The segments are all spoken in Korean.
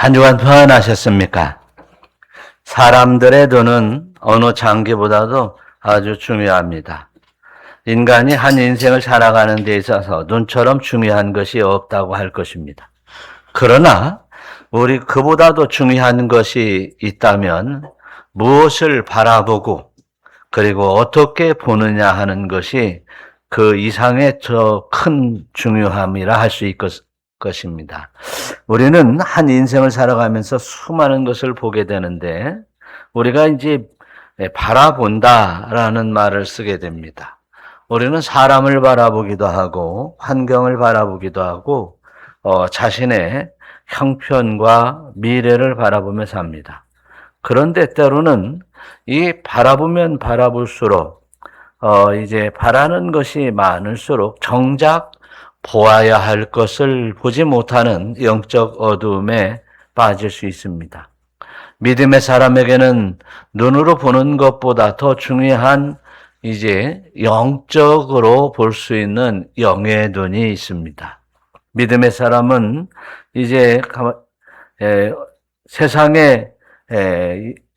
한 주간 평안하셨습니까? 사람들의 눈은 어느 장기보다도 아주 중요합니다. 인간이 한 인생을 살아가는 데 있어서 눈처럼 중요한 것이 없다고 할 것입니다. 그러나 우리 그보다도 중요한 것이 있다면 무엇을 바라보고 그리고 어떻게 보느냐 하는 것이 그 이상의 더 큰 중요함이라 할 수 있을 것입니다. 우리는 한 인생을 살아가면서 수많은 것을 보게 되는데 우리가 이제 바라본다라는 말을 쓰게 됩니다. 우리는 사람을 바라보기도 하고 환경을 바라보기도 하고 자신의 형편과 미래를 바라보며 삽니다. 그런데 때로는 이 바라보면 바라볼수록 이제 바라는 것이 많을수록 정작 보아야 할 것을 보지 못하는 영적 어두움에 빠질 수 있습니다. 믿음의 사람에게는 눈으로 보는 것보다 더 중요한 이제 영적으로 볼 수 있는 영의 눈이 있습니다. 믿음의 사람은 이제 세상의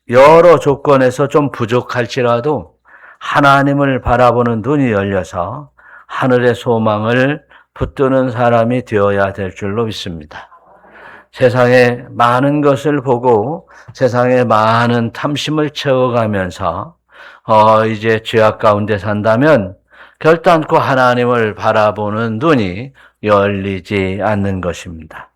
여러 조건에서 좀 부족할지라도 하나님을 바라보는 눈이 열려서 하늘의 소망을 붙드는 사람이 되어야 될 줄로 믿습니다. 세상에 많은 것을 보고 세상에 많은 탐심을 채워가면서 이제 죄악 가운데 산다면 결단코 하나님을 바라보는 눈이 열리지 않는 것입니다.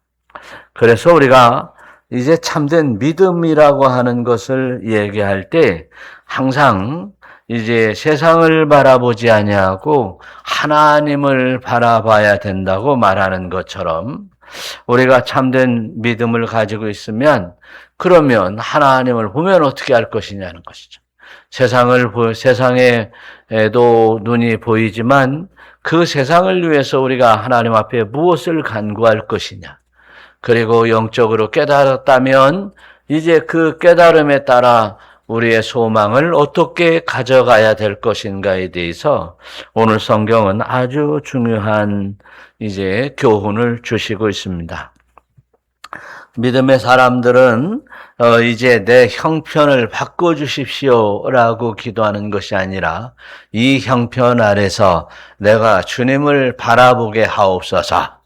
그래서 우리가 이제 참된 믿음이라고 하는 것을 얘기할 때 항상 이제 세상을 바라보지 아니하고 하나님을 바라봐야 된다고 말하는 것처럼 우리가 참된 믿음을 가지고 있으면 그러면 하나님을 보면 어떻게 할 것이냐는 것이죠. 세상에도 눈이 보이지만 그 세상을 위해서 우리가 하나님 앞에 무엇을 간구할 것이냐. 그리고 영적으로 깨달았다면 이제 그 깨달음에 따라 우리의 소망을 어떻게 가져가야 될 것인가에 대해서 오늘 성경은 아주 중요한 이제 교훈을 주시고 있습니다. 믿음의 사람들은 이제 내 형편을 바꿔주십시오라고 기도하는 것이 아니라 이 형편 아래서 내가 주님을 바라보게 하옵소서.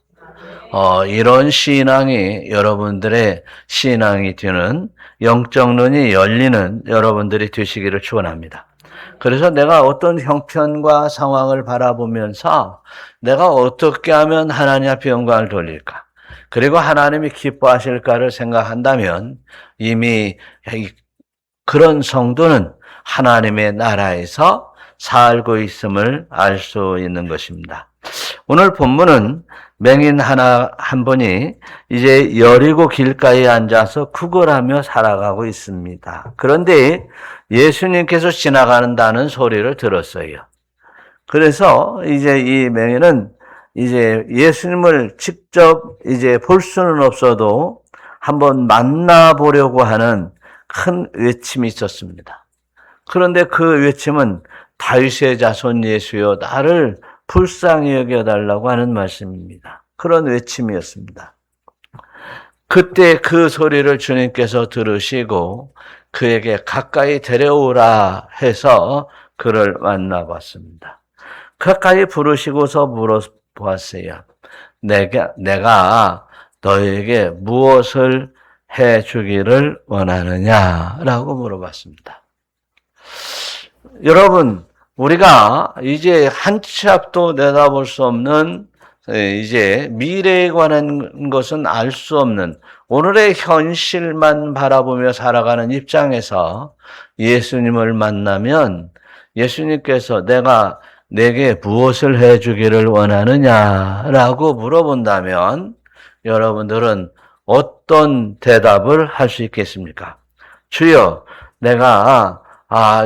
이런 신앙이 여러분들의 신앙이 되는 영적 눈이 열리는 여러분들이 되시기를 축원합니다. 그래서 내가 어떤 형편과 상황을 바라보면서 내가 어떻게 하면 하나님 앞에 영광을 돌릴까? 그리고 하나님이 기뻐하실까를 생각한다면 이미 그런 성도는 하나님의 나라에서 살고 있음을 알 수 있는 것입니다. 오늘 본문은 맹인 한 분이 이제 여리고 길가에 앉아서 구걸하며 살아가고 있습니다. 그런데 예수님께서 지나가는다는 소리를 들었어요. 그래서 이제 이 맹인은 이제 예수님을 직접 이제 볼 수는 없어도 한번 만나보려고 하는 큰 외침이 있었습니다. 그런데 그 외침은 다윗의 자손 예수여 나를 불쌍히 여겨달라고 하는 말씀입니다. 그런 외침이었습니다. 그때 그 소리를 주님께서 들으시고 그에게 가까이 데려오라 해서 그를 만나봤습니다. 가까이 부르시고서 물어보았어요. 내가 너에게 무엇을 해주기를 원하느냐라고 물어봤습니다. 여러분, 우리가 이제 한 치 앞도 내다볼 수 없는 이제 미래에 관한 것은 알 수 없는 오늘의 현실만 바라보며 살아가는 입장에서 예수님을 만나면 예수님께서 내가 내게 무엇을 해주기를 원하느냐라고 물어본다면 여러분들은 어떤 대답을 할 수 있겠습니까? 주여, 내가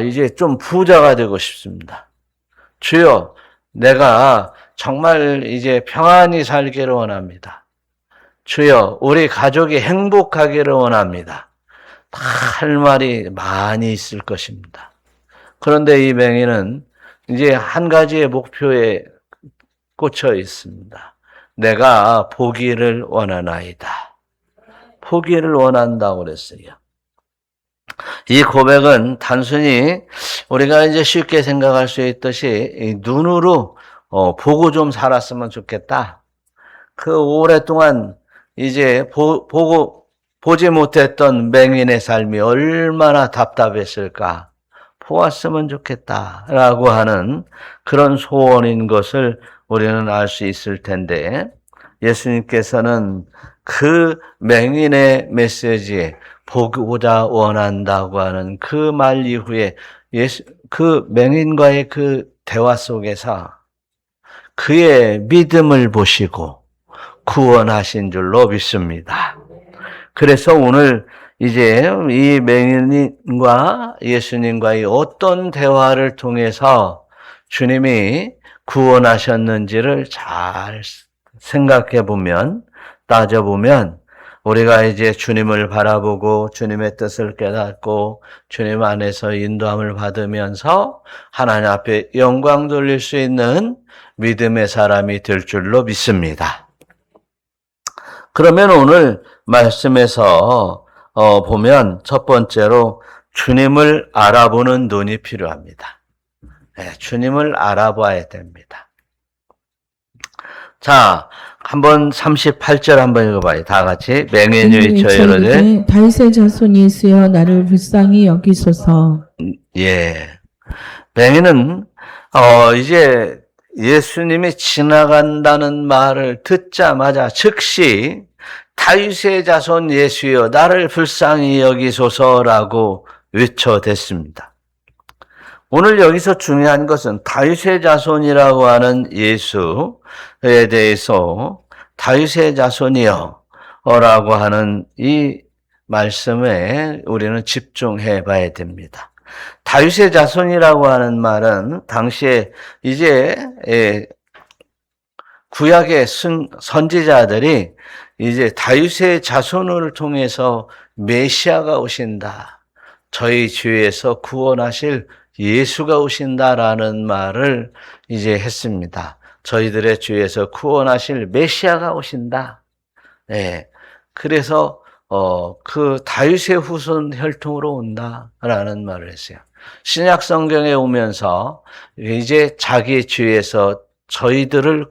이제 좀 부자가 되고 싶습니다. 주여, 내가 정말 이제 평안히 살기를 원합니다. 주여, 우리 가족이 행복하기를 원합니다. 다 할 말이 많이 있을 것입니다. 그런데 이 맹인은 이제 한 가지의 목표에 꽂혀 있습니다. 내가 보기를 원하나이다. 보기를 원한다고 그랬어요. 이 고백은 단순히 우리가 이제 쉽게 생각할 수 있듯이 눈으로 보고 좀 살았으면 좋겠다. 그 오랫동안 이제 보지 못했던 맹인의 삶이 얼마나 답답했을까. 보았으면 좋겠다라고 하는 그런 소원인 것을 우리는 알 수 있을 텐데, 예수님께서는 그 맹인의 메시지에 보고자 원한다고 하는 그 말 이후에 그 맹인과의 그 대화 속에서 그의 믿음을 보시고 구원하신 줄로 믿습니다. 그래서 오늘 이제 이 맹인과 예수님과의 어떤 대화를 통해서 주님이 구원하셨는지를 잘 생각해 보면, 따져보면, 우리가 이제 주님을 바라보고 주님의 뜻을 깨닫고 주님 안에서 인도함을 받으면서 하나님 앞에 영광 돌릴 수 있는 믿음의 사람이 될 줄로 믿습니다. 그러면 오늘 말씀에서 보면 첫 번째로 주님을 알아보는 눈이 필요합니다. 네, 주님을 알아봐야 됩니다. 자, 한번 38절 한번 읽어봐요. 다 같이. 맹인이 외쳐 이르되 다윗의 자손 예수여 나를 불쌍히 여기소서. 예. 맹인은 이제 예수님이 지나간다는 말을 듣자마자 즉시 다윗의 자손 예수여 나를 불쌍히 여기소서라고 외쳐댔습니다. 오늘 여기서 중요한 것은 다윗의 자손이라고 하는 예수에 대해서 다윗의 자손이여 라고 하는 이 말씀에 우리는 집중해 봐야 됩니다. 다윗의 자손이라고 하는 말은 당시에 이제 구약의 선지자들이 이제 다윗의 자손을 통해서 메시아가 오신다. 저희 주위에서 구원하실 예수가 오신다라는 말을 이제 했습니다. 저희들의 주위에서 구원하실 메시아가 오신다. 네. 그래서 그 다윗의 후손 혈통으로 온다라는 말을 했어요. 신약 성경에 오면서 이제 자기 주위에서 저희들을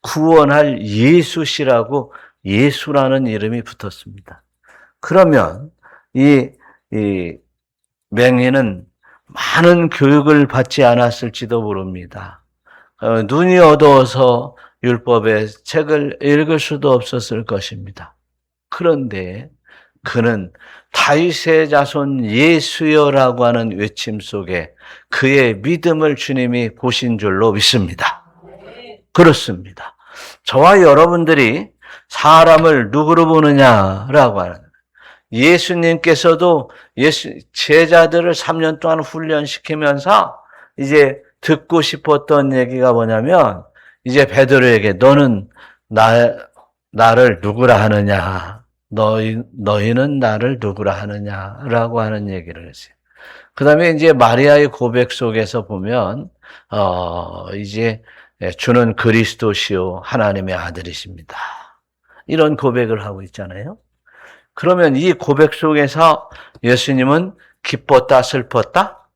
구원할 예수시라고 예수라는 이름이 붙었습니다. 그러면 이 맹인은 많은 교육을 받지 않았을지도 모릅니다. 눈이 어두워서 율법의 책을 읽을 수도 없었을 것입니다. 그런데 그는 다윗의 자손 예수여라고 하는 외침 속에 그의 믿음을 주님이 보신 줄로 믿습니다. 그렇습니다. 저와 여러분들이 사람을 누구로 보느냐라고 하는, 예수님께서도 제자들을 3년 동안 훈련시키면서 이제 듣고 싶었던 얘기가 뭐냐면, 이제 베드로에게 너는 나를 누구라 하느냐, 너희는 나를 누구라 하느냐라고 하는 얘기를 했어요. 그 다음에 이제 마리아의 고백 속에서 보면 이제 주는 그리스도시요 하나님의 아들이십니다. 이런 고백을 하고 있잖아요. 그러면 이 고백 속에서 예수님은 기뻤다, 슬펐다?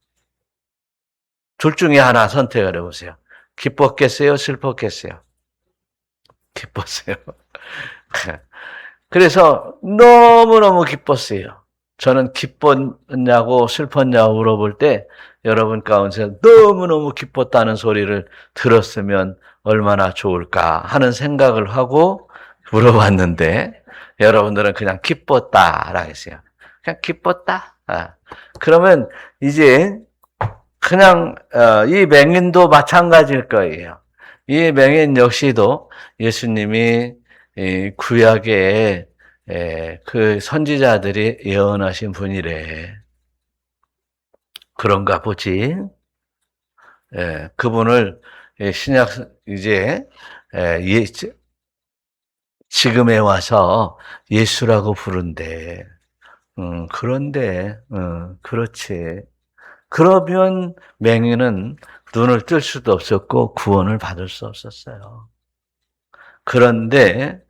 둘 중에 하나 선택을 해보세요. 기뻤겠어요, 슬펐겠어요? 기뻤어요. 그래서 너무너무 기뻤어요. 저는 기뻤냐고 슬펐냐고 물어볼 때 여러분 가운데 너무너무 기뻤다는 소리를 들었으면 얼마나 좋을까 하는 생각을 하고 물어봤는데, 여러분들은 그냥 기뻤다라고 했어요. 그냥 기뻤다. 그러면 이제 그냥 이 맹인도 마찬가지일 거예요. 이 맹인 역시도 예수님이 구약에 그 선지자들이 예언하신 분이래. 그런가 보지. 그분을 신약 이제 지금에 와서 예수라고 부른대. 그런데 그렇지. 그러면 맹인은 눈을 뜰 수도 없었고 구원을 받을 수 없었어요. 그런데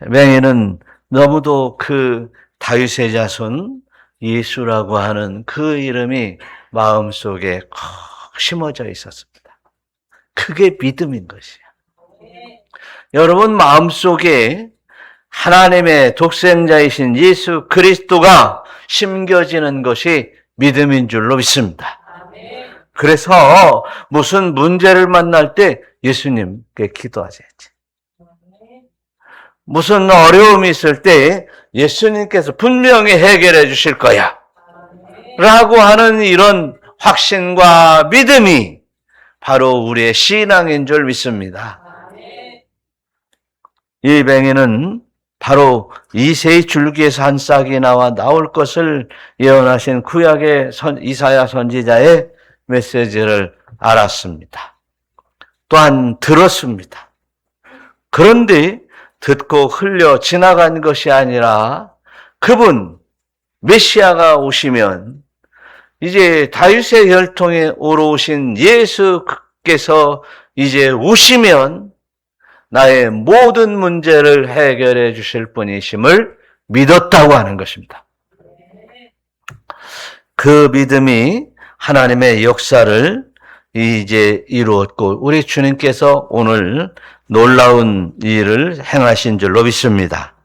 맹인은 너무도 그 다윗의 자손 예수라고 하는 그 이름이 마음속에 콕 심어져 있었습니다. 그게 믿음인 것이야. 여러분 마음속에 하나님의 독생자이신 예수 그리스도가 심겨지는 것이 믿음인 줄로 믿습니다. 그래서 무슨 문제를 만날 때 예수님께 기도하셔야지. 무슨 어려움이 있을 때 예수님께서 분명히 해결해 주실 거야. 라고 하는 이런 확신과 믿음이 바로 우리의 신앙인 줄 믿습니다. 이 뱅이는 바로 이새의 줄기에서 한 싹이 나올 것을 예언하신 구약의 이사야 선지자의 메시지를 알았습니다. 또한 들었습니다. 그런데 듣고 흘려 지나간 것이 아니라 그분 메시아가 오시면 이제 다윗의 혈통에 오르신 예수께서 이제 오시면 나의 모든 문제를 해결해 주실 분이심을 믿었다고 하는 것입니다. 그 믿음이 하나님의 역사를 이제 이루었고 우리 주님께서 오늘 놀라운 일을 행하신 줄로 믿습니다.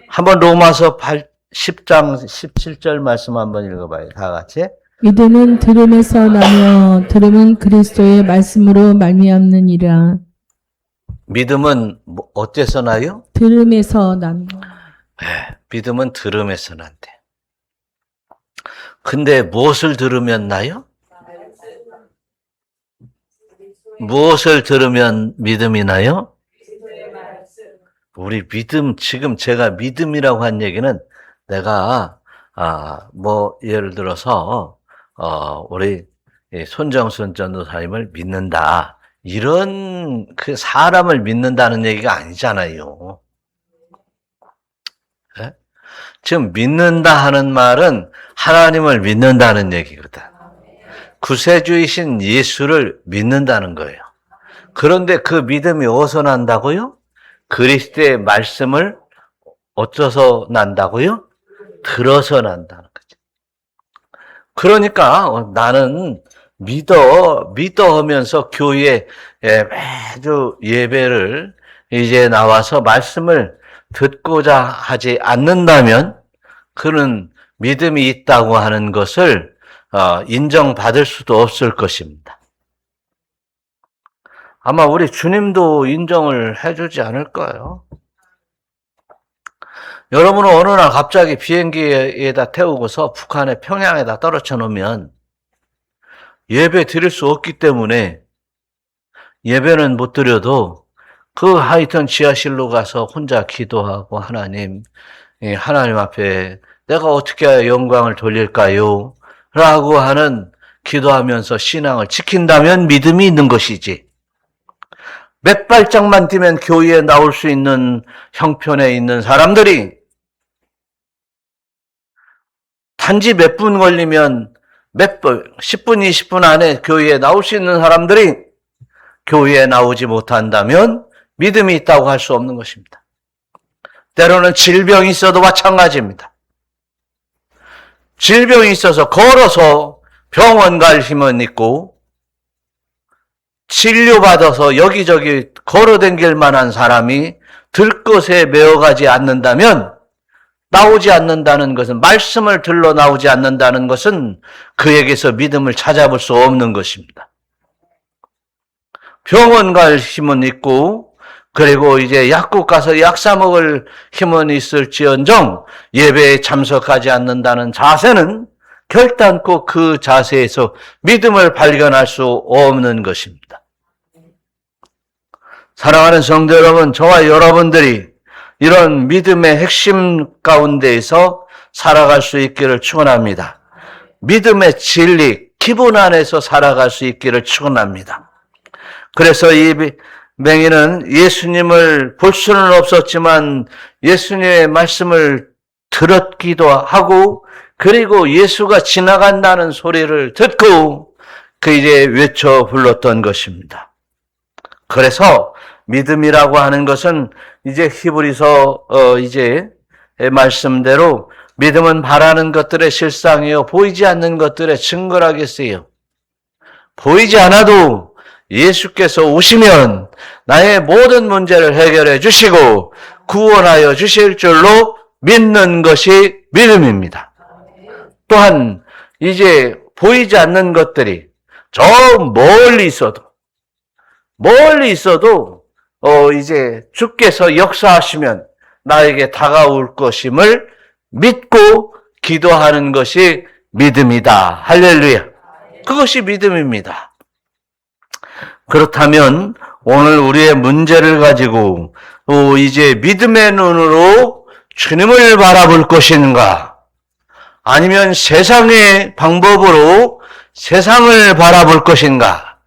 한번 로마서 10장 17절 말씀 한번 읽어봐요. 다 같이. 믿음은 들음에서 나며 들음은 그리스도의 말씀으로 말미암느니라. 믿음은 어때서 나요? 들음에서 나며. 네, 믿음은 들음에서 난대. 근데 무엇을 들으면 나요? 무엇을 들으면 믿음이 나요? 우리 믿음, 지금 제가 믿음이라고 한 얘기는 내가, 예를 들어서, 우리 손정순 전도사님을 믿는다. 이런 그 사람을 믿는다는 얘기가 아니잖아요. 네? 지금 믿는다 하는 말은 하나님을 믿는다는 얘기거든. 구세주이신 예수를 믿는다는 거예요. 그런데 그 믿음이 어디서 난다고요? 그리스도의 말씀을 어쩌서 난다고요? 들어서 난다는 거죠. 그러니까 나는 믿어 하면서 교회에 매주 예배를 이제 나와서 말씀을 듣고자 하지 않는다면 그는 믿음이 있다고 하는 것을 인정받을 수도 없을 것입니다. 아마 우리 주님도 인정을 해주지 않을 거예요. 여러분은 어느 날 갑자기 비행기에다 태우고서 북한의 평양에다 떨어져 놓으면 예배 드릴 수 없기 때문에 예배는 못 드려도 그 하여튼 지하실로 가서 혼자 기도하고 하나님 앞에 내가 어떻게 영광을 돌릴까요? 라고 하는 기도하면서 신앙을 지킨다면 믿음이 있는 것이지. 몇 발짝만 뛰면 교회에 나올 수 있는 형편에 있는 사람들이 단지 몇 분 걸리면 10분, 20분 안에 교회에 나올 수 있는 사람들이 교회에 나오지 못한다면 믿음이 있다고 할 수 없는 것입니다. 때로는 질병이 있어도 마찬가지입니다. 질병이 있어서 걸어서 병원 갈 힘은 있고 치료받아서 여기저기 걸어다닐 만한 사람이 들것에 메어가지 않는다면 나오지 않는다는 것은 말씀을 들러 나오지 않는다는 것은 그에게서 믿음을 찾아볼 수 없는 것입니다. 병원 갈 힘은 있고 그리고 이제 약국 가서 약 사 먹을 힘은 있을지언정 예배에 참석하지 않는다는 자세는 결단코 그 자세에서 믿음을 발견할 수 없는 것입니다. 사랑하는 성도 여러분, 저와 여러분들이 이런 믿음의 핵심 가운데에서 살아갈 수 있기를 축원합니다. 믿음의 진리, 기본 안에서 살아갈 수 있기를 축원합니다. 그래서 이 맹인은 예수님을 볼 수는 없었지만 예수님의 말씀을 들었기도 하고 그리고 예수가 지나간다는 소리를 듣고 그 이제 외쳐 불렀던 것입니다. 그래서 믿음이라고 하는 것은 이제 히브리서 이제 말씀대로 믿음은 바라는 것들의 실상이요 보이지 않는 것들의 증거라겠어요. 보이지 않아도 예수께서 오시면 나의 모든 문제를 해결해 주시고 구원하여 주실 줄로 믿는 것이 믿음입니다. 또한 이제 보이지 않는 것들이 저 멀리 있어도 이제 주께서 역사하시면 나에게 다가올 것임을 믿고 기도하는 것이 믿음이다. 할렐루야. 그것이 믿음입니다. 그렇다면 오늘 우리의 문제를 가지고 이제 믿음의 눈으로 주님을 바라볼 것인가? 아니면 세상의 방법으로 세상을 바라볼 것인가?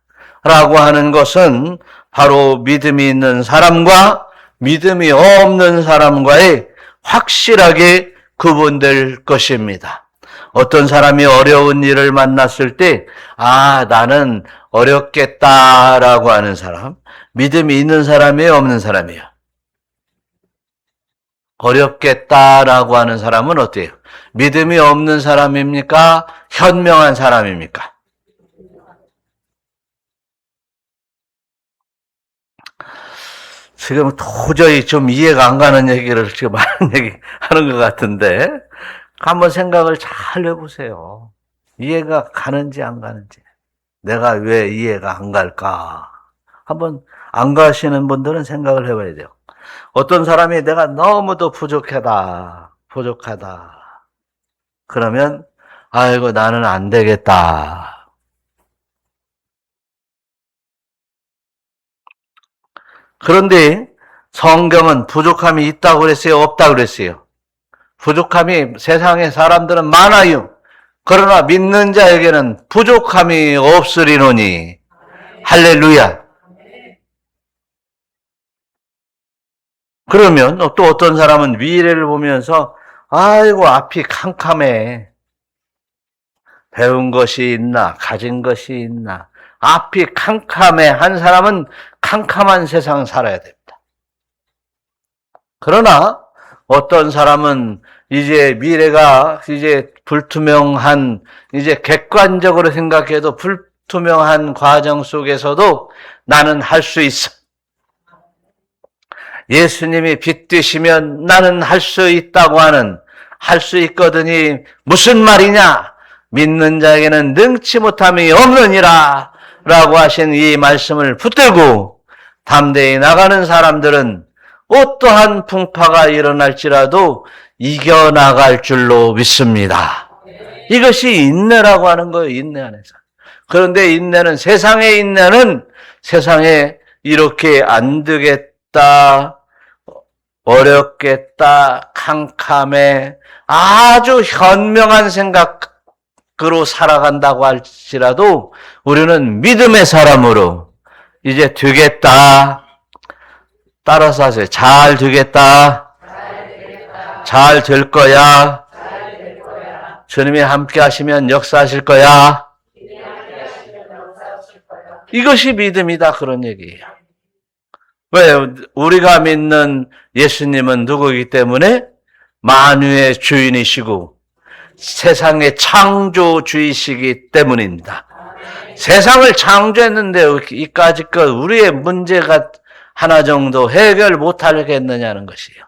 라고 하는 것은 바로 믿음이 있는 사람과 믿음이 없는 사람과의 확실하게 구분될 것입니다. 어떤 사람이 어려운 일을 만났을 때, 나는 어렵겠다라고 하는 사람, 믿음이 있는 사람이에요, 없는 사람이에요? 어렵겠다라고 하는 사람은 어때요? 믿음이 없는 사람입니까? 현명한 사람입니까? 지금 도저히 좀 이해가 안 가는 얘기를 지금 하는 얘기 하는 것 같은데, 한번 생각을 잘 해보세요. 이해가 가는지 안 가는지. 내가 왜 이해가 안 갈까? 한번 안 가시는 분들은 생각을 해봐야 돼요. 어떤 사람이 내가 너무도 부족하다. 그러면, 아이고, 나는 안 되겠다. 그런데 성경은 부족함이 있다고 그랬어요? 없다고 그랬어요? 부족함이 세상의 사람들은 많아요. 그러나 믿는 자에게는 부족함이 없으리노니. 할렐루야. 그러면 또 어떤 사람은 미래를 보면서 아이고 앞이 캄캄해. 배운 것이 있나 가진 것이 있나 앞이 캄캄해 한 사람은 캄캄한 세상 살아야 됩니다. 그러나 어떤 사람은 이제 미래가 이제 불투명한 이제 객관적으로 생각해도 불투명한 과정 속에서도 나는 할 수 있어. 예수님이 빛 되시면 나는 할 수 있다고 하는 할 수 있거든이 무슨 말이냐? 믿는 자에게는 능치 못함이 없느니라 라고 하신 이 말씀을 붙들고 담대히 나가는 사람들은 어떠한 풍파가 일어날지라도 이겨나갈 줄로 믿습니다. 이것이 인내라고 하는 거예요. 인내 안에서. 그런데 인내는 세상의 인내는 세상에 이렇게 안 되겠다, 어렵겠다, 캄캄해 아주 현명한 생각으로 살아간다고 할지라도 우리는 믿음의 사람으로 이제 되겠다. 따라서 하세요. 잘 되겠다. 잘 될 거야. 주님이 함께 하시면 역사하실 거야. 이것이 믿음이다. 그런 얘기예요. 왜? 우리가 믿는 예수님은 누구이기 때문에 만유의 주인이시고 세상의 창조주이시기 때문입니다. 세상을 창조했는데 이까지 것 우리의 문제가 하나 정도 해결 못하겠느냐는 것이에요.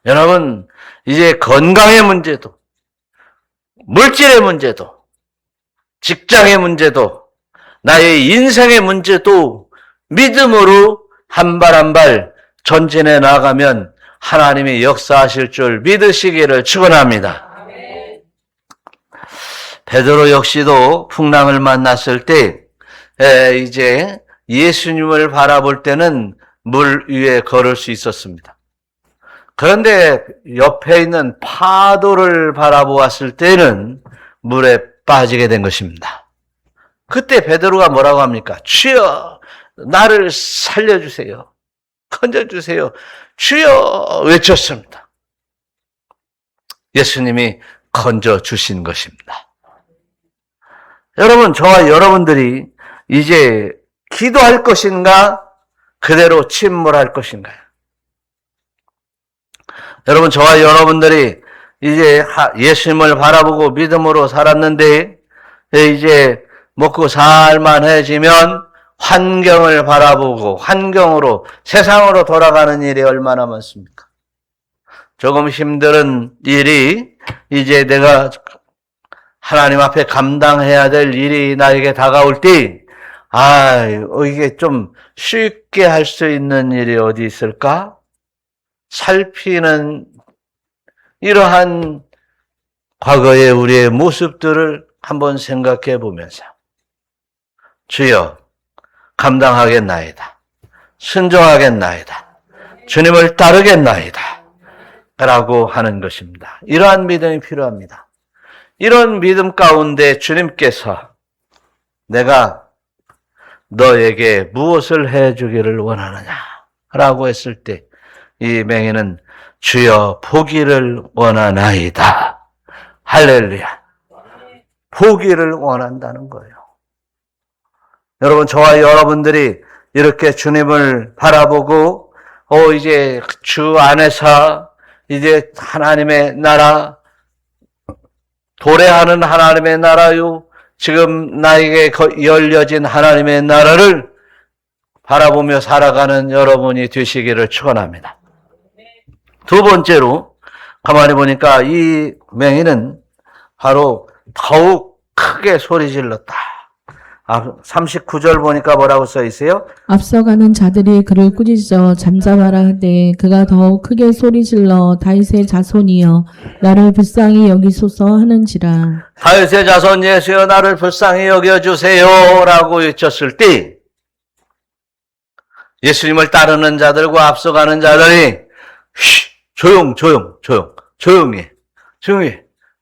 여러분, 이제 건강의 문제도, 물질의 문제도, 직장의 문제도, 나의 인생의 문제도 믿음으로 한 발 한 발 전진해 나가면 하나님이 역사하실 줄 믿으시기를 축원합니다. 베드로 역시도 풍랑을 만났을 때 이제 예수님을 바라볼 때는 물 위에 걸을 수 있었습니다. 그런데 옆에 있는 파도를 바라보았을 때는 물에 빠지게 된 것입니다. 그때 베드로가 뭐라고 합니까? 주여, 나를 살려주세요. 건져주세요. 주여 외쳤습니다. 예수님이 건져주신 것입니다. 여러분, 저와 여러분들이 이제 기도할 것인가? 그대로 침몰할 것인가요? 여러분, 저와 여러분들이 이제 예수님을 바라보고 믿음으로 살았는데 이제 먹고 살만해지면 환경을 바라보고 환경으로 세상으로 돌아가는 일이 얼마나 많습니까? 조금 힘든 일이 이제 내가 하나님 앞에 감당해야 될 일이 나에게 다가올 때 이게 좀 쉽게 할 수 있는 일이 어디 있을까? 살피는 이러한 과거의 우리의 모습들을 한번 생각해 보면서 주여 감당하겠나이다. 순종하겠나이다. 주님을 따르겠나이다. 라고 하는 것입니다. 이러한 믿음이 필요합니다. 이런 믿음 가운데 주님께서 내가 너에게 무엇을 해주기를 원하느냐 라고 했을 때 이 맹인은 주여 보기를 원하나이다. 할렐루야. 보기를 원한다는 거예요. 여러분, 저와 여러분들이 이렇게 주님을 바라보고 이제 주 안에서 이제 하나님의 나라, 도래하는 하나님의 나라요, 지금 나에게 열려진 하나님의 나라를 바라보며 살아가는 여러분이 되시기를 축원합니다. 두 번째로 가만히 보니까 이 맹인은 바로 더욱 크게 소리 질렀다. 39절 보니까 뭐라고 써 있어요? 앞서가는 자들이 그를 꾸짖어 잠잠하라 하되 그가 더욱 크게 소리질러 다윗의 자손이여 나를 불쌍히 여기소서 하는지라. 다윗의 자손 예수여 나를 불쌍히 여겨주세요 라고 외쳤을 때 예수님을 따르는 자들과 앞서가는 자들이 조용히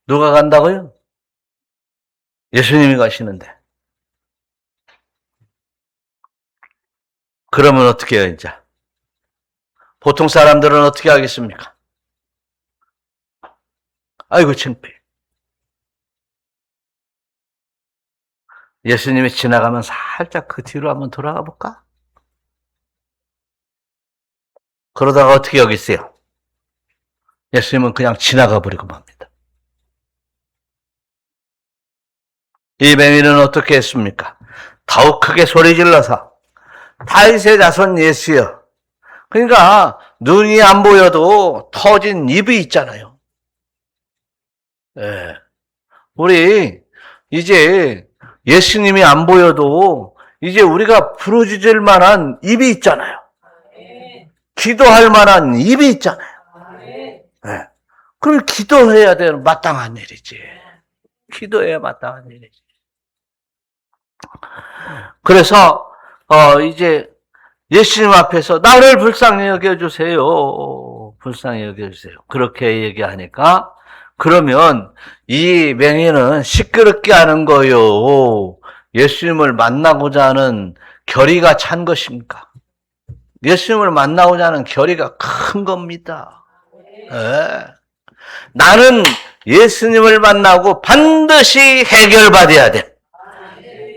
누가 간다고요? 예수님이 가시는데. 그러면 어떻게 해요, 이제? 보통 사람들은 어떻게 하겠습니까? 아이고, 창피해. 예수님이 지나가면 살짝 그 뒤로 한번 돌아가 볼까? 그러다가 어떻게 여기세요? 예수님은 그냥 지나가 버리고 맙니다. 이 맹인은 어떻게 했습니까? 더욱 크게 소리 질러서 다윗의 자손 예수여. 그러니까 눈이 안 보여도 터진 입이 있잖아요. 네. 우리 이제 예수님이 안 보여도 이제 우리가 부르짖을 만한 입이 있잖아요. 기도할 만한 입이 있잖아요. 네. 그럼 기도해야 되는 마땅한 일이지. 기도해야 마땅한 일이지. 그래서 이제 예수님 앞에서 나를 불쌍히 여겨주세요. 불쌍히 여겨주세요. 그렇게 얘기하니까 그러면 이 맹인은 시끄럽게 하는 거요. 예수님을 만나고자 하는 결의가 찬 것입니까? 예수님을 만나고자 하는 결의가 큰 겁니다. 네. 나는 예수님을 만나고 반드시 해결받아야 돼.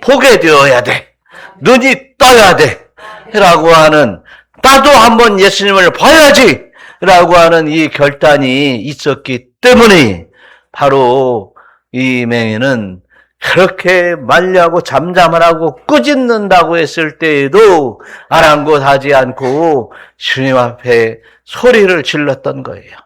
보게 되어야 돼. 눈이 떠야 돼. 라고 하는, 나도 한번 예수님을 봐야지! 라고 하는 이 결단이 있었기 때문에 바로 이 맹인은 그렇게 말려하고 잠잠하라고 꾸짖는다고 했을 때에도 아랑곳하지 않고 주님 앞에 소리를 질렀던 거예요.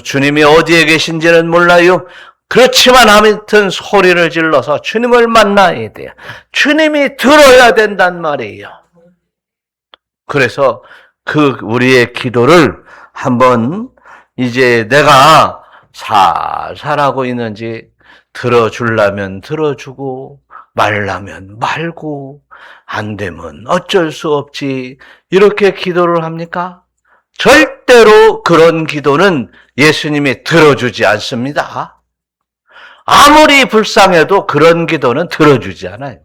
주님이 어디에 계신지는 몰라요. 그렇지만 아무튼 소리를 질러서 주님을 만나야 돼요. 주님이 들어야 된단 말이에요. 그래서 우리의 기도를 한번 이제 내가 살살하고 있는지 들어주려면 들어주고 말라면 말고 안 되면 어쩔 수 없지 이렇게 기도를 합니까? 절대로 그런 기도는 예수님이 들어주지 않습니다. 아무리 불쌍해도 그런 기도는 들어주지 않아요.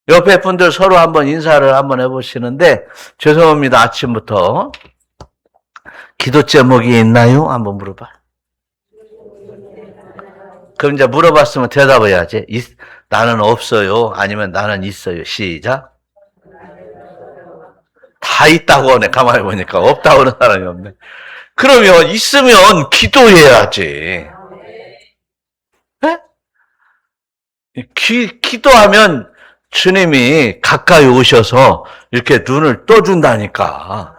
옆에 분들 서로 한번 인사를 한번 해보시는데 죄송합니다. 아침부터 기도 제목이 있나요? 한번 물어봐. 그럼 이제 물어봤으면 대답해야지. 나는 없어요. 아니면 나는 있어요. 시작. 다 있다고 하네. 가만히 보니까 없다고 하는 사람이 없네. 그러면 있으면 기도해야지. 네? 기도하면 주님이 가까이 오셔서 이렇게 눈을 떠준다니까.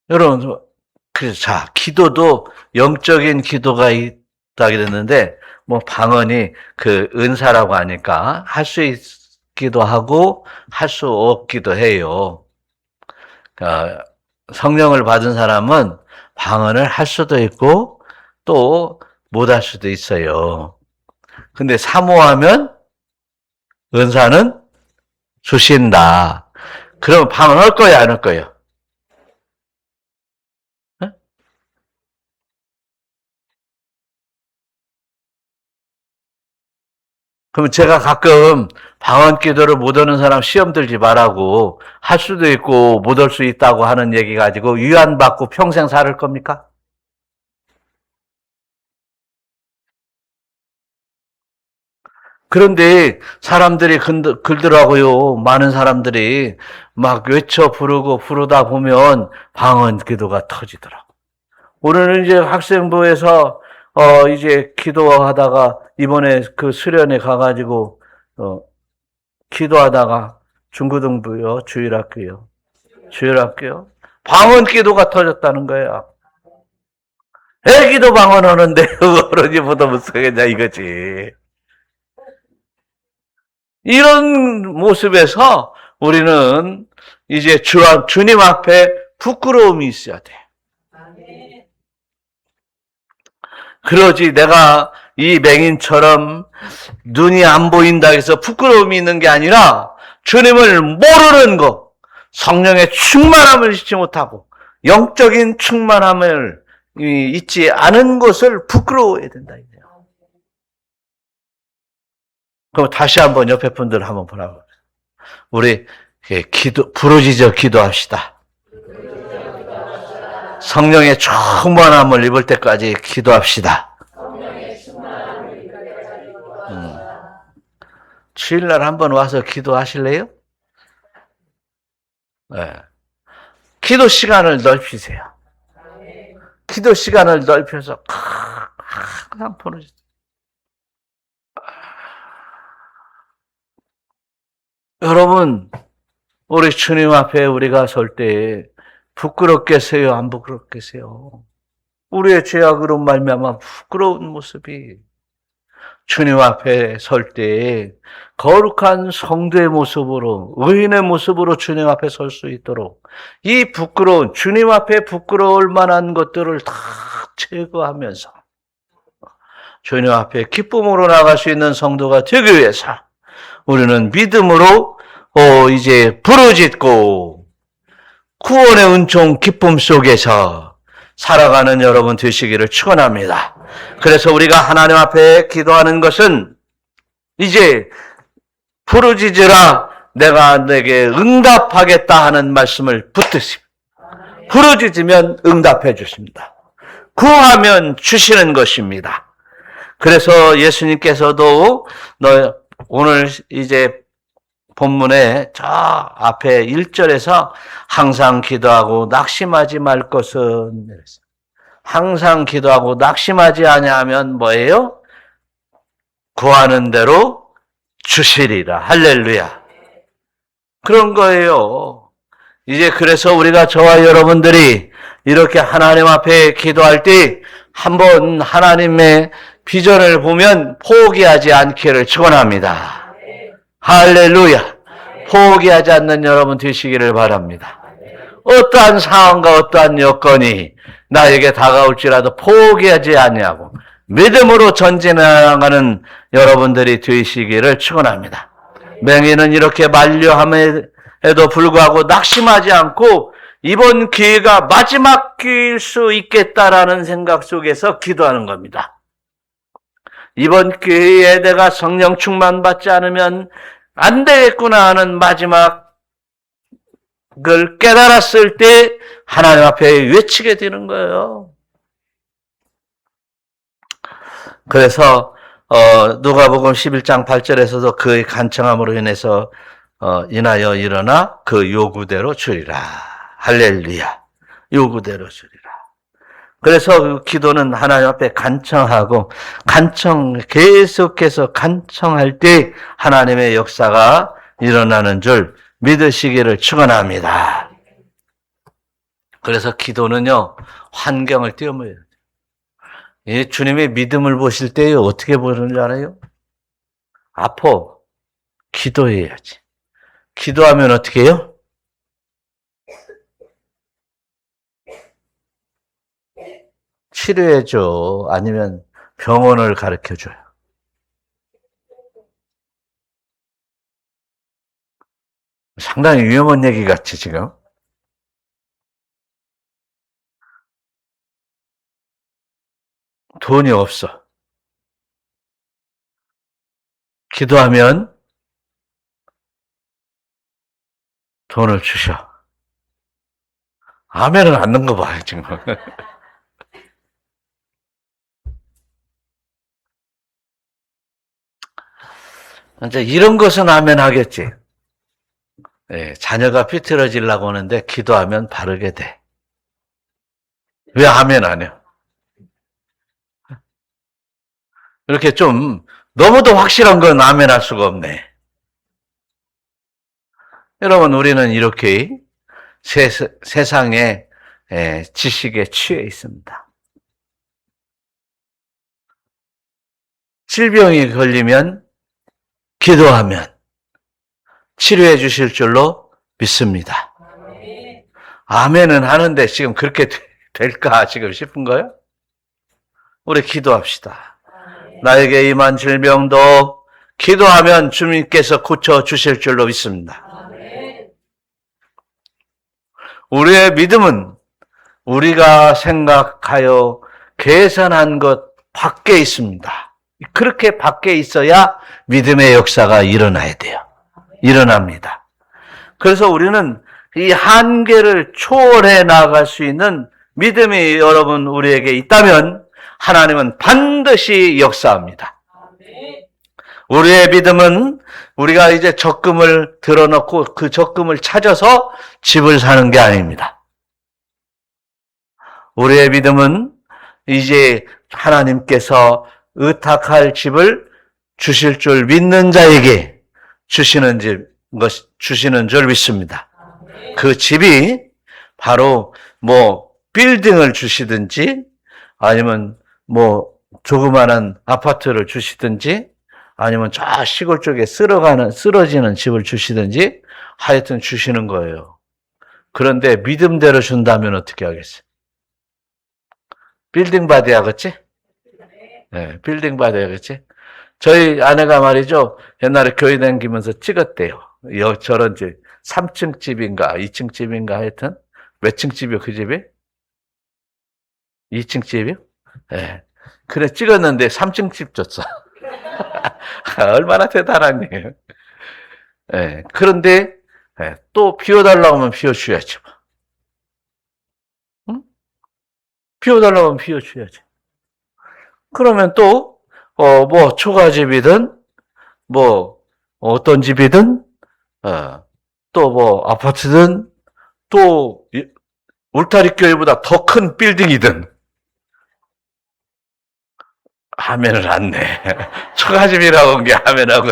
여러분, 그래서 자, 기도도 영적인 기도가 있다 그랬는데, 뭐 방언이 그 은사라고 하니까 할 수 있기도 하고 할 수 없기도 해요. 성령을 받은 사람은 방언을 할 수도 있고 또 못 할 수도 있어요. 근데 사모하면 은사는 주신다. 그럼 방언 할 거야, 안 할 거예요? 네? 그럼 제가 가끔 방언 기도를 못 하는 사람 시험 들지 말라고 할 수도 있고 못 할 수 있다고 하는 얘기 가지고 위안받고 평생 살을 겁니까? 그런데 사람들이 글더라고요. 많은 사람들이 막 외쳐 부르고 부르다 보면 방언 기도가 터지더라고. 우리는 이제 학생부에서 이제 기도하다가 이번에 그 수련회 가가지고 기도하다가 중고등부요, 주일학교요. 방언 기도가 터졌다는 거야. 애기도 방언하는데 어른이보다 못하겠냐 이거지. 이런 모습에서 우리는 이제 주님 앞에 부끄러움이 있어야 돼. 그러지 내가 이 맹인처럼 눈이 안 보인다 해서 부끄러움이 있는 게 아니라 주님을 모르는 것, 성령의 충만함을 잊지 못하고 영적인 충만함을 잊지 않은 것을 부끄러워해야 된다. 그럼 다시 한번 옆에 분들 한번 보라고. 우리 부르짖어 기도합시다. 성령의 충만함을 입을 때까지 기도합시다. 주일날 한번 와서 기도하실래요? 네. 기도 시간을 넓히세요. 기도 시간을 넓혀서 항상 부르짖어. 여러분, 우리 주님 앞에 우리가 설 때 부끄럽겠어요? 안 부끄럽겠어요? 우리의 죄악으로 말미암아 부끄러운 모습이 주님 앞에 설 때 거룩한 성도의 모습으로, 의인의 모습으로 주님 앞에 설 수 있도록 이 부끄러운, 주님 앞에 부끄러울 만한 것들을 다 제거하면서 주님 앞에 기쁨으로 나갈 수 있는 성도가 되기 위해서 우리는 믿음으로 이제 부르짖고 구원의 은총 기쁨 속에서 살아가는 여러분 되시기를 축원합니다. 그래서 우리가 하나님 앞에 기도하는 것은 이제 부르짖으라 내가 내게 응답하겠다 하는 말씀을 붙드십니다. 부르짖으면 응답해 주십니다. 구하면 주시는 것입니다. 그래서 예수님께서도 오늘 이제 본문에 저 앞에 1절에서 항상 기도하고 낙심하지 말 것은 항상 기도하고 낙심하지 아니하면 뭐예요? 구하는 대로 주시리라. 할렐루야. 그런 거예요. 이제 그래서 우리가 저와 여러분들이 이렇게 하나님 앞에 기도할 때 한번 하나님의 비전을 보면 포기하지 않기를 축원합니다. 할렐루야. 포기하지 않는 여러분 되시기를 바랍니다. 어떠한 상황과 어떠한 여건이 나에게 다가올지라도 포기하지 아니하고 믿음으로 전진하는 여러분들이 되시기를 축원합니다. 맹인은 이렇게 만류함에도 불구하고 낙심하지 않고 이번 기회가 마지막 기회일 수 있겠다라는 생각 속에서 기도하는 겁니다. 이번 기회에 내가 성령 충만 받지 않으면 안 되겠구나 하는 마지막을 깨달았을 때 하나님 앞에 외치게 되는 거예요. 그래서 누가복음 11장 8절에서도 그의 간청함으로 인해서 인하여 일어나 그 요구대로 주리라. 할렐루야. 요구대로 주리라. 그래서 그 기도는 하나님 앞에 간청하고 계속해서 간청할 때 하나님의 역사가 일어나는 줄 믿으시기를 축원합니다. 그래서 기도는요, 환경을 뛰어넘어야 돼요. 이 주님의 믿음을 보실 때 어떻게 보는 줄 알아요? 아파. 기도해야지. 기도하면 어떻게 해요? 치료해줘. 아니면 병원을 가르쳐줘요. 상당히 위험한 얘기 같지, 지금? 돈이 없어. 기도하면 돈을 주셔. 아멘은 안 넣는 거 봐요, 지금. 이제 이런 것은 아멘 하겠지. 예, 자녀가 삐뚤어지려고 하는데 기도하면 바르게 돼. 왜 아멘 안 해요? 이렇게 좀 너무도 확실한 건 아멘 할 수가 없네. 여러분, 우리는 이렇게 세상의 지식에 취해 있습니다. 질병이 걸리면 기도하면 치료해 주실 줄로 믿습니다. 아멘은 하는데 지금 그렇게 될까 지금 싶은 거예요? 우리 기도합시다. 나에게 임한 질병도 기도하면 주님께서 고쳐주실 줄로 믿습니다. 우리의 믿음은 우리가 생각하여 계산한 것 밖에 있습니다. 그렇게 밖에 있어야 믿음의 역사가 일어나야 돼요. 일어납니다. 그래서 우리는 이 한계를 초월해 나갈 수 있는 믿음이 여러분 우리에게 있다면 하나님은 반드시 역사합니다. 우리의 믿음은 우리가 이제 적금을 들어놓고 그 적금을 찾아서 집을 사는 게 아닙니다. 우리의 믿음은 이제 하나님께서 의탁할 집을 주실 줄 믿는 자에게 주시는 줄 믿습니다. 그 집이 바로 빌딩을 주시든지 아니면 조그마한 아파트를 주시든지 아니면 저 시골 쪽에 쓰러지는 집을 주시든지 하여튼 주시는 거예요. 그런데 믿음대로 준다면 어떻게 하겠어요? 빌딩 받아야겠지? 네, 빌딩 받아야겠지? 저희 아내가 말이죠. 옛날에 교회 다니면서 찍었대요. 저런 집, 3층 집인가, 2층 집인가 하여튼. 몇 층 집이요, 그 집이? 2층 집이요? 예. 네. 그래, 찍었는데 3층 집 줬어. 얼마나 대단한 일이에요. 예. 그런데, 또 비워달라고 하면 비워줘야지. 응? 비워달라고 하면 비워줘야지. 그러면 또, 초가집이든, 어떤 집이든, 또 아파트든, 또, 울타리 교회보다 더 큰 빌딩이든, 아멘을 안 내. 초가집이라고 한 게 아멘하고.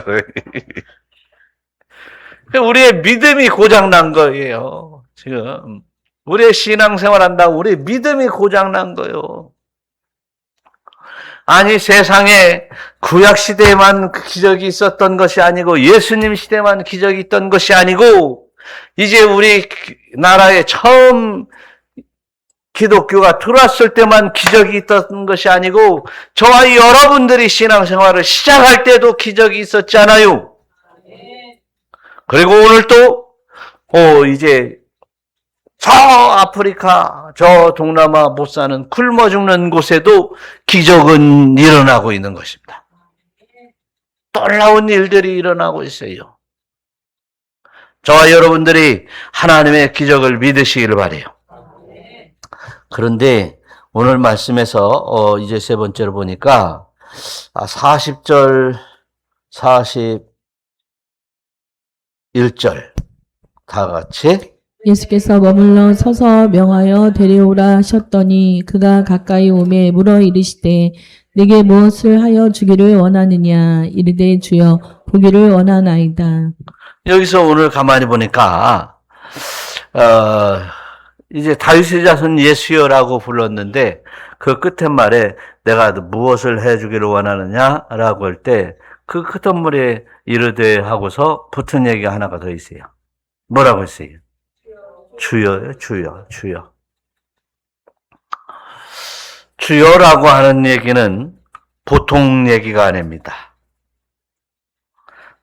우리의 믿음이 고장난 거예요, 지금. 우리의 신앙생활 한다고 우리의 믿음이 고장난 거예요. 아니, 세상에 구약시대에만 기적이 있었던 것이 아니고 예수님 시대만 기적이 있던 것이 아니고 이제 우리 나라에 처음 기독교가 들어왔을 때만 기적이 있었던 것이 아니고 저와 여러분들이 신앙생활을 시작할 때도 기적이 있었잖아요. 그리고 오늘 또 이제 저 아프리카, 저 동남아 못 사는 굶어 죽는 곳에도 기적은 일어나고 있는 것입니다. 놀라운 일들이 일어나고 있어요. 저와 여러분들이 하나님의 기적을 믿으시기를 바라요. 그런데 오늘 말씀에서 이제 세 번째로 보니까 40절, 1절 다 같이 예수께서 머물러 서서 명하여 데려오라 하셨더니 그가 가까이 오매 물어 이르시되 네게 무엇을 하여 주기를 원하느냐 이르되 주여 보기를 원하나이다. 여기서 오늘 가만히 보니까 이제 다윗의 자손 예수여라고 불렀는데 그 끝에 말에 내가 무엇을 해주기를 원하느냐라고 할 때 그 끝머리에 이르되 하고서 붙은 얘기가 하나가 더 있어요. 뭐라고 했어요? 주여요, 주여, 주여. 주여라고 하는 얘기는 보통 얘기가 아닙니다.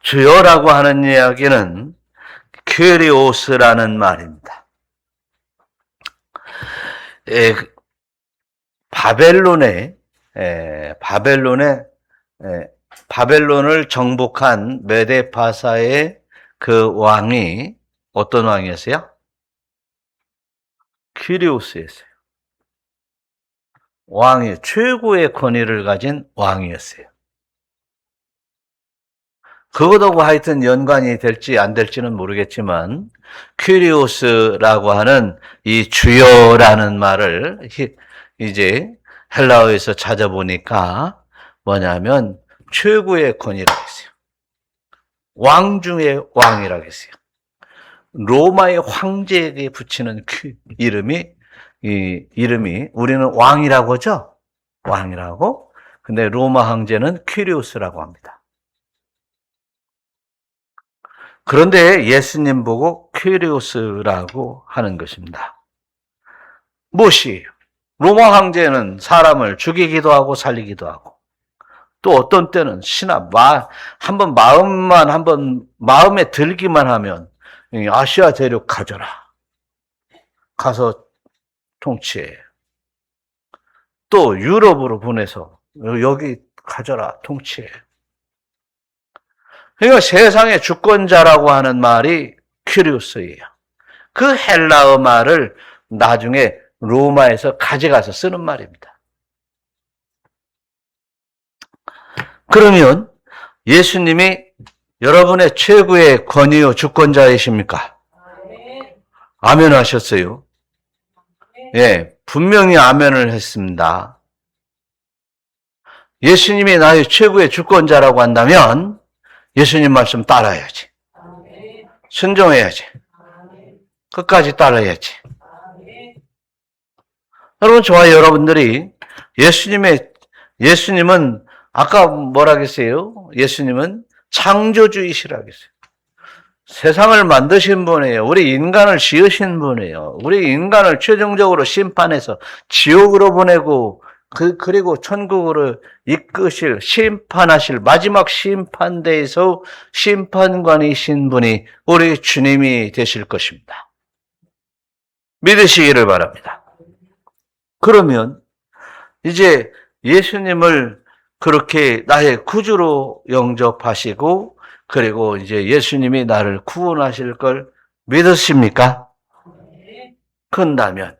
주여라고 하는 이야기는 큐리오스라는 말입니다. 바벨론을 정복한 메데파사의 그 왕이 어떤 왕이었어요? 큐리오스였어요. 왕이 최고의 권위를 가진 왕이었어요. 그것하고 하여튼 연관이 될지 안 될지는 모르겠지만 큐리오스라고 하는 이 주여라는 말을 이제 헬라어에서 찾아보니까 뭐냐면 최고의 권위라고 했어요. 왕 중의 왕이라고 했어요. 로마의 황제에게 붙이는 이름이 우리는 왕이라고 하죠? 왕이라고. 근데 로마 황제는 큐리오스라고 합니다. 그런데 예수님 보고 큐리오스라고 하는 것입니다. 무엇이에요? 로마 황제는 사람을 죽이기도 하고 살리기도 하고 또 어떤 때는 한번 마음에 들기만 하면 아시아 대륙 가져라. 가서 통치해. 또 유럽으로 보내서 여기 가져라. 통치해. 그러니까 세상의 주권자라고 하는 말이 큐리오스예요. 그 헬라어 말을 나중에 로마에서 가져가서 쓰는 말입니다. 그러면 예수님이 여러분의 최고의 권위요 주권자이십니까? 아멘 하셨어요. 예, 분명히 아멘을 했습니다. 예수님이 나의 최고의 주권자라고 한다면 예수님 말씀 따라야지. 순종해야지. 끝까지 따라야지. 여러분, 저와 여러분들이 예수님은 아까 뭐라 그랬어요? 예수님은 창조주이시라고 했어요. 세상을 만드신 분이에요. 우리 인간을 지으신 분이에요. 우리 인간을 최종적으로 심판해서 지옥으로 보내고 그리고 천국으로 이끄실 심판하실 마지막 심판대에서 심판관이신 분이 우리 주님이 되실 것입니다. 믿으시기를 바랍니다. 그러면 이제 예수님을 그렇게 나의 구주로 영접하시고 그리고 이제 예수님이 나를 구원하실 걸 믿으십니까? 그런다면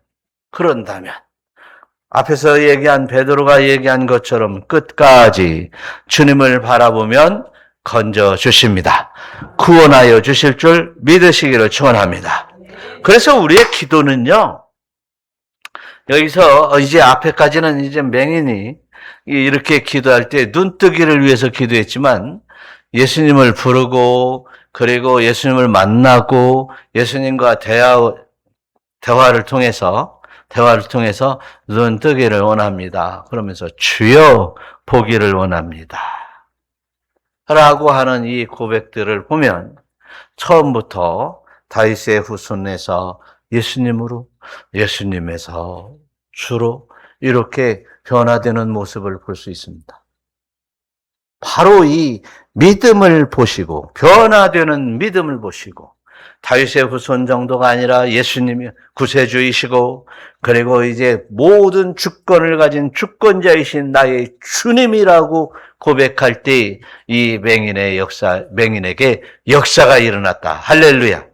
앞에서 얘기한 베드로가 얘기한 것처럼 끝까지 주님을 바라보면 건져 주십니다. 구원하여 주실 줄 믿으시기를 축원합니다. 그래서 우리의 기도는요. 여기서 이제 앞에까지는 이제 맹인이 이렇게 기도할 때 눈뜨기를 위해서 기도했지만 예수님을 부르고 그리고 예수님을 만나고 예수님과 대화를 통해서 눈뜨기를 원합니다. 그러면서 주여 보기를 원합니다. 라고 하는 이 고백들을 보면 처음부터 다윗의 후손에서 예수님에서 주로 이렇게 변화되는 모습을 볼 수 있습니다. 바로 이 믿음을 보시고 변화되는 믿음을 보시고 다윗의 후손 정도가 아니라 예수님이 구세주이시고 그리고 이제 모든 주권을 가진 주권자이신 나의 주님이라고 고백할 때 이 맹인에게 역사가 일어났다. 할렐루야.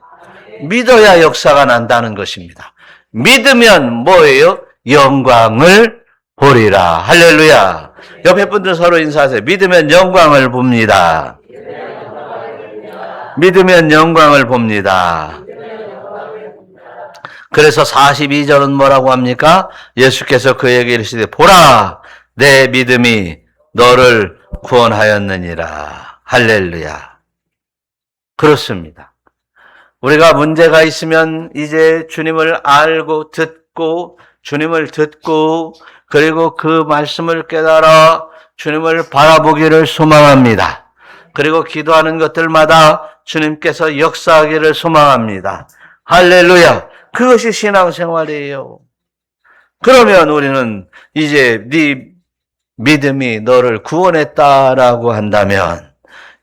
믿어야 역사가 난다는 것입니다. 믿으면 뭐예요? 영광을 보리라. 할렐루야. 옆에 분들 서로 인사하세요. 믿으면 영광을 봅니다. 믿으면 영광을 봅니다. 그래서 42절은 뭐라고 합니까? 예수께서 그에게 이르시되 보라 내 믿음이 너를 구원하였느니라. 할렐루야. 그렇습니다. 우리가 문제가 있으면 이제 주님을 알고 듣고 주님을 듣고 그리고 그 말씀을 깨달아 주님을 바라보기를 소망합니다. 그리고 기도하는 것들마다 주님께서 역사하기를 소망합니다. 할렐루야. 그것이 신앙생활이에요. 그러면 우리는 이제 네 믿음이 너를 구원했다라고 한다면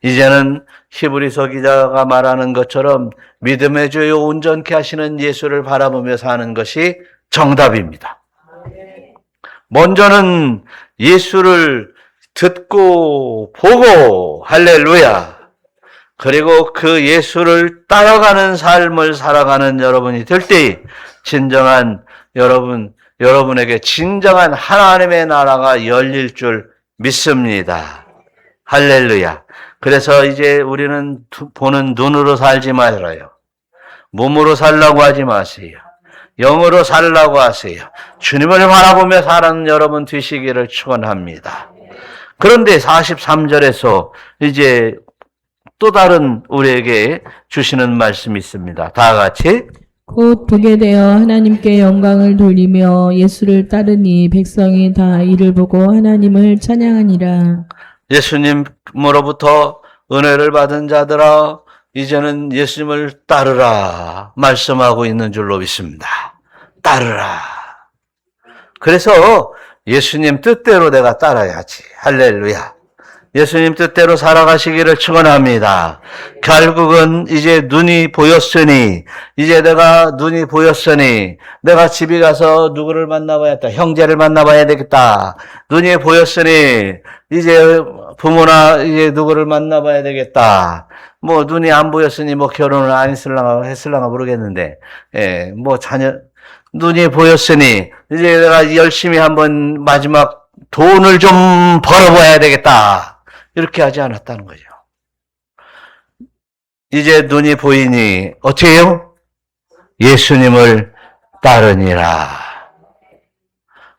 이제는 히브리서 기자가 말하는 것처럼 믿음의 주요 온전케 하시는 예수를 바라보며 사는 것이 정답입니다. 먼저는 예수를 듣고 보고 할렐루야. 그리고 그 예수를 따라가는 삶을 살아가는 여러분이 될 때 진정한 여러분에게 진정한 하나님의 나라가 열릴 줄 믿습니다. 할렐루야. 그래서 이제 우리는 보는 눈으로 살지 말아요. 몸으로 살라고 하지 마세요. 영으로 살라고 하세요. 주님을 바라보며 사는 여러분 되시기를 축원합니다. 그런데 43절에서 이제 또 다른 우리에게 주시는 말씀이 있습니다. 다 같이 곧 보게 되어 하나님께 영광을 돌리며 예수를 따르니 백성이 다 이를 보고 하나님을 찬양하니라. 예수님으로부터 은혜를 받은 자들아 이제는 예수님을 따르라 말씀하고 있는 줄로 믿습니다. 따르라. 그래서 예수님 뜻대로 내가 따라야지. 할렐루야. 예수님 뜻대로 살아가시기를 축원합니다. 결국은 이제 눈이 보였으니 이제 내가 눈이 보였으니 내가 집에 가서 누구를 만나봐야겠다. 형제를 만나봐야 되겠다. 눈이 보였으니 이제 부모나 이제 누구를 만나봐야 되겠다. 뭐 눈이 안 보였으니 뭐 결혼을 안 했을랑가 모르겠는데 뭐 자녀 눈이 보였으니 이제 내가 열심히 한번 마지막 돈을 좀 벌어봐야 되겠다. 이렇게 하지 않았다는 거죠. 이제 눈이 보이니 어떻게 해요? 예수님을 따르니라.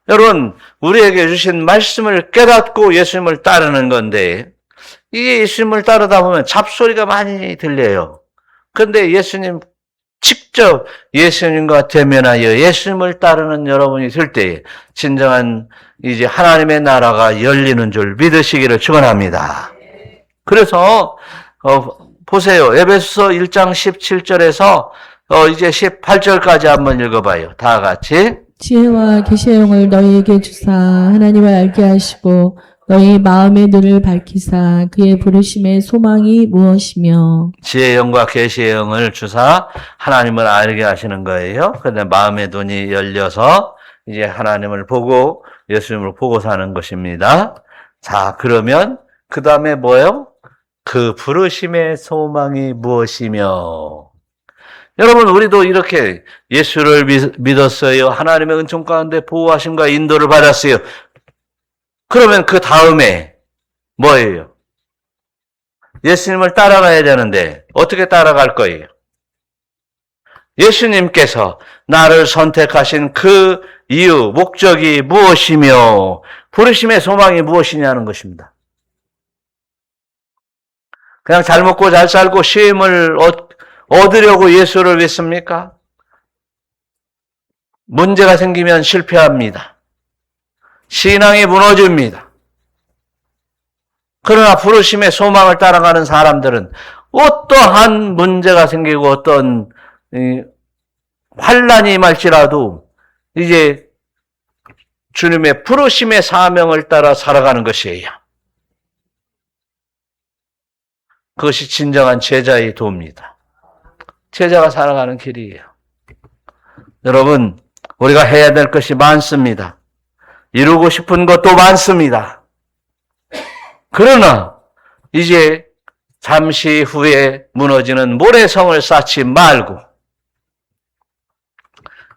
여러분, 우리에게 주신 말씀을 깨닫고 예수님을 따르는 건데 이 예수님을 따르다 보면 잡소리가 많이 들려요. 그런데 예수님 직접 예수님과 대면하여 예수님을 따르는 여러분이 될 때 진정한 이제 하나님의 나라가 열리는 줄 믿으시기를 축원합니다. 그래서 보세요. 에베소서 1장 17절에서 이제 18절까지 한번 읽어봐요. 다 같이. 지혜와 계시의 영을 너희에게 주사 하나님을 알게 하시고 너희 마음의 눈을 밝히사 그의 부르심의 소망이 무엇이며. 지혜의 영과 계시의 영을 주사 하나님을 알게 하시는 거예요. 그런데 마음의 눈이 열려서 이제 하나님을 보고 예수님을 보고 사는 것입니다. 자, 그러면 그 다음에 뭐예요? 그 부르심의 소망이 무엇이며. 여러분, 우리도 이렇게 예수를 믿었어요. 하나님의 은총 가운데 보호하심과 인도를 받았어요. 그러면 그 다음에 뭐예요? 예수님을 따라가야 되는데 어떻게 따라갈 거예요? 예수님께서 나를 선택하신 그 이유, 목적이 무엇이며 부르심의 소망이 무엇이냐는 것입니다. 그냥 잘 먹고 잘 살고 쉼을 얻으려고 예수를 믿습니까? 문제가 생기면 실패합니다. 신앙이 무너집니다. 그러나 부르심의 소망을 따라가는 사람들은 어떠한 문제가 생기고 어떤 환난이 임할지라도 이제 주님의 부르심의 사명을 따라 살아가는 것이에요. 그것이 진정한 제자의 도입니다. 제자가 살아가는 길이에요. 여러분, 우리가 해야 될 것이 많습니다. 이루고 싶은 것도 많습니다. 그러나 이제 잠시 후에 무너지는 모래성을 쌓지 말고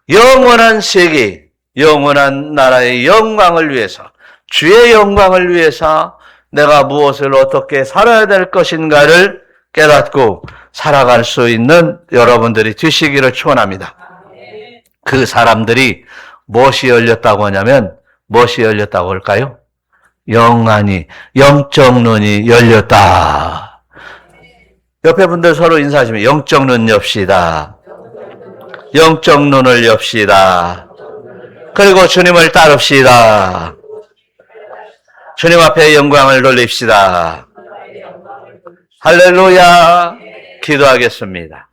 영원한 세계, 영원한 나라의 영광을 위해서, 주의 영광을 위해서 내가 무엇을 어떻게 살아야 될 것인가를 깨닫고 살아갈 수 있는 여러분들이 되시기를 축원합니다. 그 사람들이 무엇이 열렸다고 하냐면 무엇이 열렸다고 할까요? 영안이, 영적 눈이 열렸다. 옆에 분들 서로 인사하시면 영적 눈 엽시다. 영적 눈을 엽시다. 그리고 주님을 따릅시다. 주님 앞에 영광을 돌립시다. 할렐루야. 기도하겠습니다.